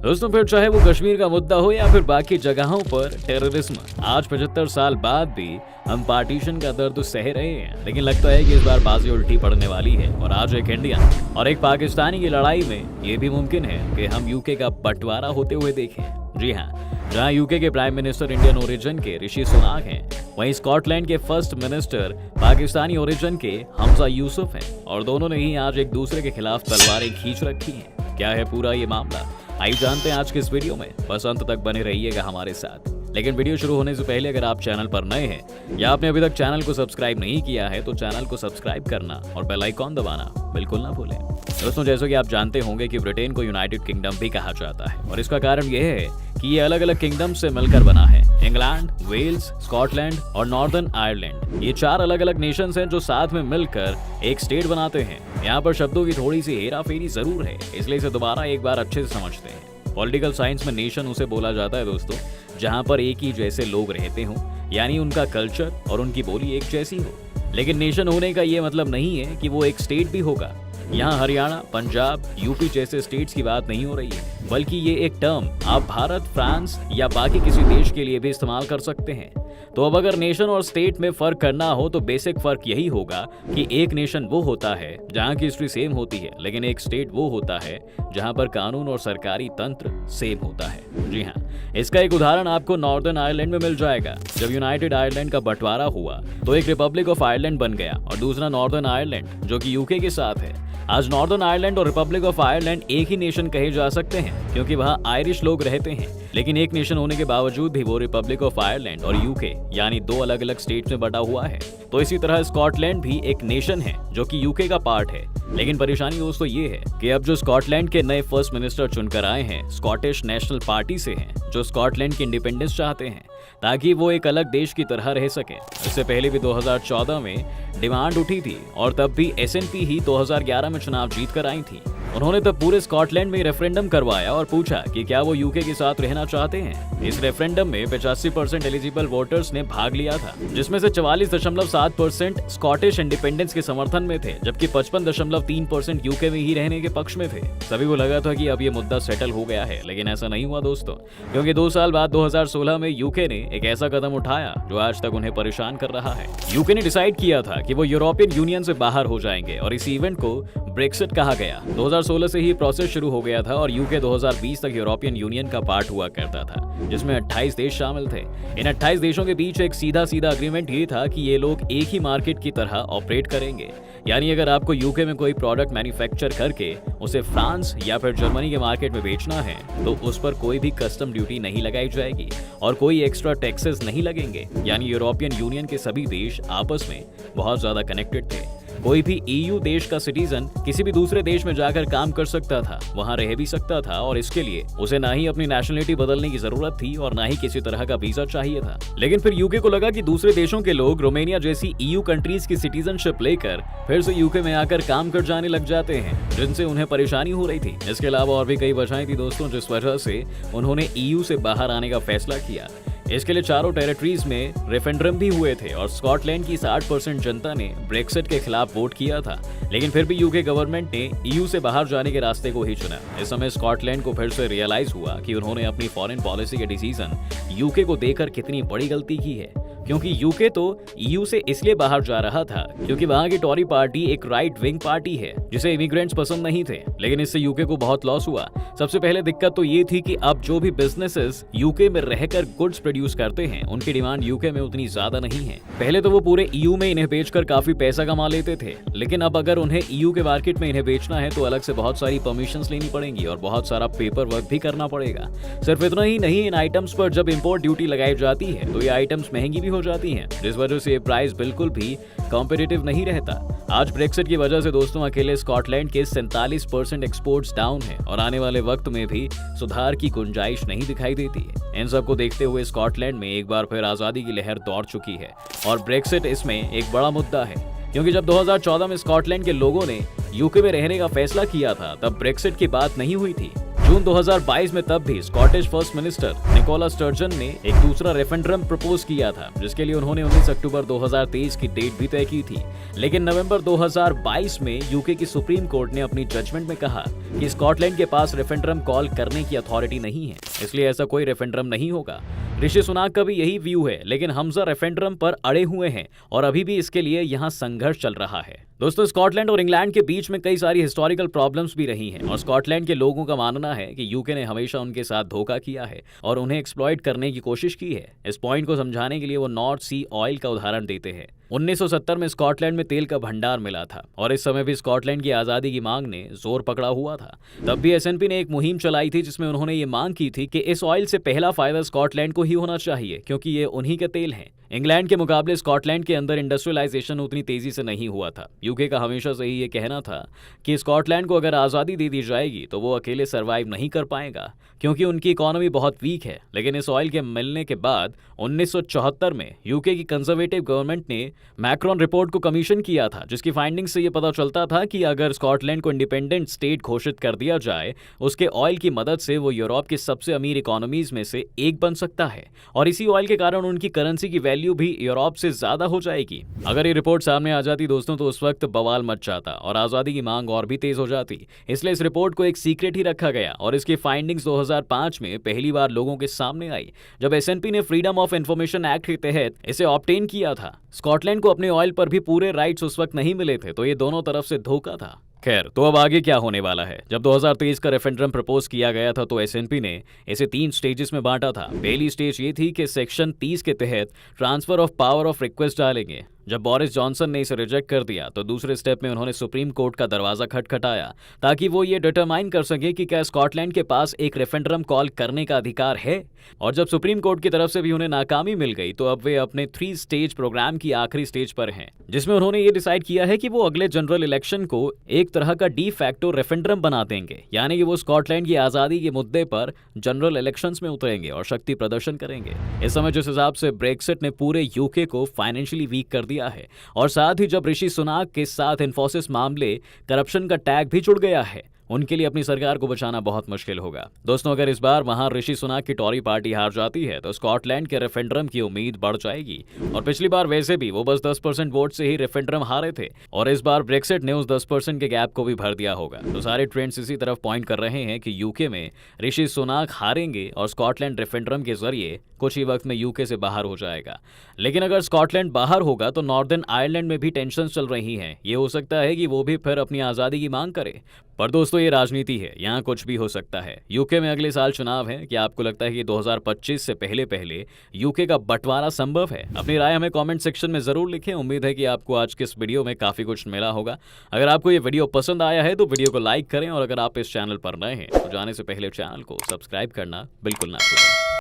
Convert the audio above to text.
दोस्तों फिर चाहे वो कश्मीर का मुद्दा हो या फिर बाकी जगहों पर टेररिज्म, आज 75 साल बाद भी हम पार्टीशन का दर्द सह रहे हैं। लेकिन लगता है कि इस बार बाजी उल्टी पड़ने वाली है और आज एक इंडियन और एक पाकिस्तानी की लड़ाई में ये भी मुमकिन है कि हम यूके का बंटवारा होते हुए देखें। जी हाँ, जहाँ यूके के प्राइम मिनिस्टर इंडियन ओरिजिन के ऋषि सुनाक हैं, वहीं स्कॉटलैंड के फर्स्ट मिनिस्टर पाकिस्तानी ओरिजिन के हमजा यूसुफ हैं और दोनों ने ही आज एक दूसरे के खिलाफ तलवारें खींच रखी हैं। क्या है पूरा ये मामला, आइए जानते हैं आज के इस वीडियो में। बस अंत तक बने रहिएगा हमारे साथ। लेकिन वीडियो शुरू होने से पहले अगर आप चैनल पर नए हैं या आपने अभी तक चैनल को सब्सक्राइब नहीं किया है तो चैनल को सब्सक्राइब करना और बेल आइकॉन दबाना बिल्कुल ना भूलें। दोस्तों जैसा कि आप जानते होंगे कि ब्रिटेन को यूनाइटेड किंगडम भी कहा जाता है और इसका कारण यह है कि ये अलग अलग किंगडम से मिलकर बना है। इंग्लैंड, वेल्स, स्कॉटलैंड और नॉर्दर्न आयरलैंड, ये 4 अलग अलग नेशंस हैं जो साथ में मिलकर एक स्टेट बनाते हैं। यहाँ पर शब्दों की थोड़ी सी हेरा फेरी जरूर है, इसलिए इसे दोबारा एक बार अच्छे से समझते हैं। पॉलिटिकल साइंस में नेशन उसे बोला जाता है दोस्तों जहां पर एक ही जैसे लोग रहते हों, यानी उनका कल्चर और उनकी बोली एक जैसी हो। लेकिन नेशन होने का ये मतलब नहीं है कि वो एक स्टेट भी होगा। यहाँ हरियाणा, पंजाब, यूपी जैसे स्टेट्स की बात नहीं हो रही है, बल्कि ये एक टर्म आप भारत, फ्रांस या बाकी किसी देश के लिए भी इस्तेमाल कर सकते हैं। तो अब अगर नेशन और स्टेट में फर्क करना हो तो बेसिक फर्क यही होगा कि एक नेशन वो होता है जहाँ की हिस्ट्री सेम होती है, लेकिन एक स्टेट वो होता है जहाँ पर कानून और सरकारी तंत्र सेम होता है। जी हाँ, इसका एक उदाहरण आपको नॉर्दर्न आयरलैंड में मिल जाएगा। जब यूनाइटेड आयरलैंड का बंटवारा हुआ तो एक रिपब्लिक ऑफ आयरलैंड बन गया और दूसरा नॉर्दर्न आयरलैंड जो कि यूके के साथ है। आज नॉर्दर्न आयरलैंड और रिपब्लिक ऑफ आयरलैंड एक ही नेशन कहे जा सकते हैं क्योंकि वहाँ आयरिश लोग रहते हैं, लेकिन एक नेशन होने के बावजूद भी वो रिपब्लिक ऑफ आयरलैंड और यूके यानी 2 अलग अलग स्टेट्स में बटा हुआ है। तो इसी तरह स्कॉटलैंड भी एक नेशन है जो कि यूके का पार्ट है। लेकिन परेशानी दोस्तों ये है कि अब जो स्कॉटलैंड के नए फर्स्ट मिनिस्टर चुनकर आए हैं स्कॉटिश नेशनल पार्टी से हैं, जो स्कॉटलैंड की इंडिपेंडेंस चाहते हैं ताकि वो एक अलग देश की तरह रह सके। इससे पहले भी 2014 में डिमांड उठी थी और तब भी एसएनपी ही 2011 में चुनाव जीत कर आई थी। उन्होंने तब पूरे स्कॉटलैंड में रेफरेंडम करवाया और पूछा कि क्या वो यूके के साथ रहना चाहते हैं। इस रेफरेंडम में 85% एलिजिबल वोटर्स ने भाग लिया था, जिसमें से 44.7% स्कॉटिश इंडिपेंडेंस के समर्थन में थे, जबकि 55.3% यूके में ही रहने के पक्ष में थे। सभी को लगा था कि अब ये मुद्दा सेटल हो गया है, लेकिन ऐसा नहीं हुआ दोस्तों, क्योंकि 2 साल बाद 2016 में यूके ने एक ऐसा कदम उठाया जो आज तक उन्हें परेशान कर रहा है। यूके ने डिसाइड किया था कि वो यूरोपियन यूनियन से बाहर हो जाएंगे और इस इवेंट को ब्रेक्सिट कहा गया। 2016 से ही प्रोसेस शुरू हो गया था और यूके 2020 तक यूरोपियन यूनियन का पार्ट हुआ करता था, जिसमें 28 देश शामिल थे। इन 28 देशों के बीच एक सीधा अग्रीमेंट ये था कि ये लोग एक ही मार्केट की तरह ऑपरेट करेंगे, यानी अगर आपको यूके में कोई प्रोडक्ट मैन्युफैक्चर करके उसे फ्रांस या फिर जर्मनी के मार्केट में बेचना है तो उस पर कोई भी कस्टम ड्यूटी नहीं लगाई जाएगी और कोई एक्स्ट्रा टैक्सेस नहीं लगेंगे। यानी यूरोपियन यूनियन के सभी देश आपस में बहुत ज्यादा कनेक्टेड थे। कोई भी ईयू देश का सिटीजन किसी भी दूसरे देश में जाकर काम कर सकता था, वहां रह भी सकता था और इसके लिए उसे ना ही अपनी नेशनलिटी बदलने की जरूरत थी और ना ही किसी तरह का वीजा चाहिए था। लेकिन फिर यूके को लगा कि दूसरे देशों के लोग रोमानिया जैसी ईयू कंट्रीज की सिटीजनशिप लेकर फिर से यूके में आकर काम कर जाने लग जाते हैं, जिनसे उन्हें परेशानी हो रही थी। इसके अलावा और भी कई वजहें थी दोस्तों जिस वजह से उन्होंने ईयू से बाहर आने का फैसला किया। इसके लिए चारों टेरिटरीज में रेफरेंडम भी हुए थे और स्कॉटलैंड की 60% जनता ने ब्रेक्सिट के खिलाफ वोट किया था, लेकिन फिर भी यूके गवर्नमेंट ने ईयू से बाहर जाने के रास्ते को ही चुना। इस समय स्कॉटलैंड को फिर से रियलाइज हुआ कि उन्होंने अपनी फॉरेन पॉलिसी के डिसीजन यूके को देकर कितनी बड़ी गलती की है, क्योंकि यूके तो ईयू से इसलिए बाहर जा रहा था क्योंकि वहां की टॉरी पार्टी एक राइट विंग पार्टी है जिसे इमिग्रेंट्स पसंद नहीं थे। लेकिन इससे यूके को बहुत लॉस हुआ। सबसे पहले दिक्कत तो ये थी कि अब जो भी बिजनेसेस यूके में रहकर गुड्स प्रोड्यूस करते हैं उनकी डिमांड यूके में उतनी ज्यादा नहीं है। पहले तो वो पूरे ईयू में इन्हें बेचकर काफी पैसा कमा लेते थे, लेकिन अब अगर उन्हें ईयू के मार्केट में इन्हें बेचना है तो अलग से बहुत सारी परमिशंस लेनी पड़ेंगी और बहुत सारा पेपर वर्क भी करना पड़ेगा। सिर्फ इतना ही नहीं, इन आइटम्स पर जब इम्पोर्ट ड्यूटी लगाई जाती है तो ये आइटम्स महंगी भी हो जाती हैं, जिस वजह से ये प्राइस बिल्कुल भी कॉम्पिटिटिव नहीं रहता। आज ब्रेक्सिट की वजह से दोस्तों अकेले स्कॉटलैंड के 47% एक्सपोर्ट्स डाउन है और आने वाले वक्त में भी सुधार की गुंजाइश नहीं दिखाई देती है। इन सब को देखते हुए स्कॉटलैंड में एक बार फिर आजादी की लहर दौड़ चुकी है और ब्रेक्सिट इसमें एक बड़ा मुद्दा है, क्योंकि जब 2014 में स्कॉटलैंड के लोगों ने यूके में रहने का फैसला किया था तब ब्रेक्सिट की बात नहीं हुई थी। जून 2022 में तब भी Scottish first minister Nicola Sturgeon ने एक दूसरा रेफरेंडम प्रपोज किया था, जिसके लिए उन्होंने 19 अक्टूबर 2023 की डेट भी तय की थी। लेकिन नवंबर 2022 में यूके की सुप्रीम कोर्ट ने अपनी जजमेंट में कहा कि स्कॉटलैंड के पास रेफरेंडम कॉल करने की अथॉरिटी नहीं है, इसलिए ऐसा कोई रेफरेंडम नहीं होगा। ऋषि सुनाक का भी यही व्यू है, लेकिन हमजा रेफरेंडम पर अड़े हुए हैं और अभी भी इसके लिए यहाँ संघर्ष चल रहा है। दोस्तों, स्कॉटलैंड और इंग्लैंड के बीच में कई सारी हिस्टोरिकल प्रॉब्लम्स भी रही हैं और स्कॉटलैंड के लोगों का मानना है कि यूके ने हमेशा उनके साथ धोखा किया है और उन्हें एक्सप्लॉइट करने की कोशिश की है। इस पॉइंट को समझाने के लिए वो नॉर्थ सी ऑयल का उदाहरण देते हैं। 1970 में स्कॉटलैंड में तेल का भंडार मिला था और इस समय भी स्कॉटलैंड की आज़ादी की मांग ने जोर पकड़ा हुआ था। तब भी एसएनपी ने एक मुहिम चलाई थी जिसमें उन्होंने ये मांग की थी कि इस ऑयल से पहला फायदा स्कॉटलैंड को ही होना चाहिए, क्योंकि ये उन्हीं का तेल है। इंग्लैंड के मुकाबले स्कॉटलैंड के अंदर इंडस्ट्रियलाइजेशन उतनी तेजी से नहीं हुआ था। यूके का हमेशा से ही ये कहना था कि स्कॉटलैंड को अगर आज़ादी दे दी जाएगी तो वो अकेले सर्वाइव नहीं कर पाएगा, क्योंकि उनकी इकोनॉमी बहुत वीक है। लेकिन इस ऑयल के मिलने के बाद 1974 में यूके की कंजर्वेटिव गवर्नमेंट ने मैक्रॉन रिपोर्ट को कमीशन किया था, जिसकी फाइंडिंग से ये पता चलता था कि अगर स्कॉटलैंड को इंडिपेंडेंट स्टेट घोषित कर दिया जाए, उसके ऑयल की मदद से वो यूरोप की सबसे अमीर इकोनॉमीज में से एक बन सकता है और इसी ऑयल के कारण उनकी करेंसी की वैल्यू भी यूरोप से ज्यादा हो जाएगी। अगर ये रिपोर्ट सामने आ जाती दोस्तों, तो उस वक्त बवाल मच जाता और आजादी की मांग और भी तेज हो जाती। इसलिए इस रिपोर्ट को एक सीक्रेट ही रखा गया और इसकी फाइंडिंग्स 2005 में पहली बार लोगों के सामने आई, जब एसएनपी ने फ्रीडम ऑफ इंफॉर्मेशन एक्ट के तहत इसे ऑब्टेन किया था। स्कॉटलैंड को अपने ऑयल पर भी पूरे राइट्स उस वक्त नहीं मिले थे, तो ये दोनों तरफ से धोखा था। खैर, तो अब आगे क्या होने वाला है? जब 2023 का रेफरेंडम प्रपोज किया गया था तो एसएनपी ने इसे 3 स्टेजेस में बांटा था। पहली स्टेज ये थी कि सेक्शन 30 के तहत transfer of power of request डालेंगे। जब बोरिस जॉनसन ने इसे रिजेक्ट कर दिया तो दूसरे स्टेप में उन्होंने सुप्रीम कोर्ट का दरवाजा खटखटाया ताकि वो ये डिटरमाइन कर सके कि क्या स्कॉटलैंड के पास एक रेफरेंडम कॉल करने का अधिकार है। और जब सुप्रीम कोर्ट की तरफ से भी उन्हें नाकामी मिल गई तो अब वे अपने 3 स्टेज प्रोग्राम की आखिरी स्टेज पर हैं, जिसमें उन्होंने ये डिसाइड किया है कि वो अगले जनरल इलेक्शन को एक तरह का डी फैक्टो रेफरेंडम बना देंगे, यानी कि वो स्कॉटलैंड की आजादी के मुद्दे पर जनरल इलेक्शंस में उतरेंगे और शक्ति प्रदर्शन करेंगे। इस समय जिस हिसाब से ब्रेक्सिट ने पूरे यूके को फाइनेंशियली वीक कर दिया है और साथ ही जब ऋषि सुनाक के साथ इन्फोसिस मामले करप्शन का टैग भी जुड़ गया है, उनके लिए अपनी सरकार को बचाना बहुत मुश्किल होगा। दोस्तों, अगर इस बार वहां ऋषि सुनाक की टॉरी पार्टी हार जाती है तो स्कॉटलैंड के रेफरेंडम की उम्मीद बढ़ जाएगी। और पिछली बार वैसे भी वो बस 10% वोट से ही रेफरेंडम हारे थे और इस बार ब्रेक्सिट ने उस 10% के गैप को भी भर दिया होगा। तो सारे ट्रेंड्स इसी तरफ पॉइंट कर रहे हैं कि यूके में ऋषि सुनाक हारेंगे और स्कॉटलैंड रेफरेंडम के जरिए कुछ ही वक्त में यूके से बाहर हो जाएगा। लेकिन अगर स्कॉटलैंड बाहर होगा तो नॉर्दर्न आयरलैंड में भी टेंशन चल रही हैं। ये हो सकता है कि वो भी फिर अपनी आज़ादी की मांग करे। पर दोस्तों, ये राजनीति है, यहाँ कुछ भी हो सकता है। यूके में अगले साल चुनाव है। क्या आपको लगता है कि 2025 से पहले पहले यूके का बंटवारा संभव है? अपनी राय हमें कमेंट सेक्शन में जरूर लिखें। उम्मीद है कि आपको आज के इस वीडियो में काफी कुछ मिला होगा। अगर आपको ये वीडियो पसंद आया है तो वीडियो को लाइक करें और अगर आप इस चैनल पर नए हैं तो जाने से पहले चैनल को सब्सक्राइब करना बिल्कुल ना भूलें।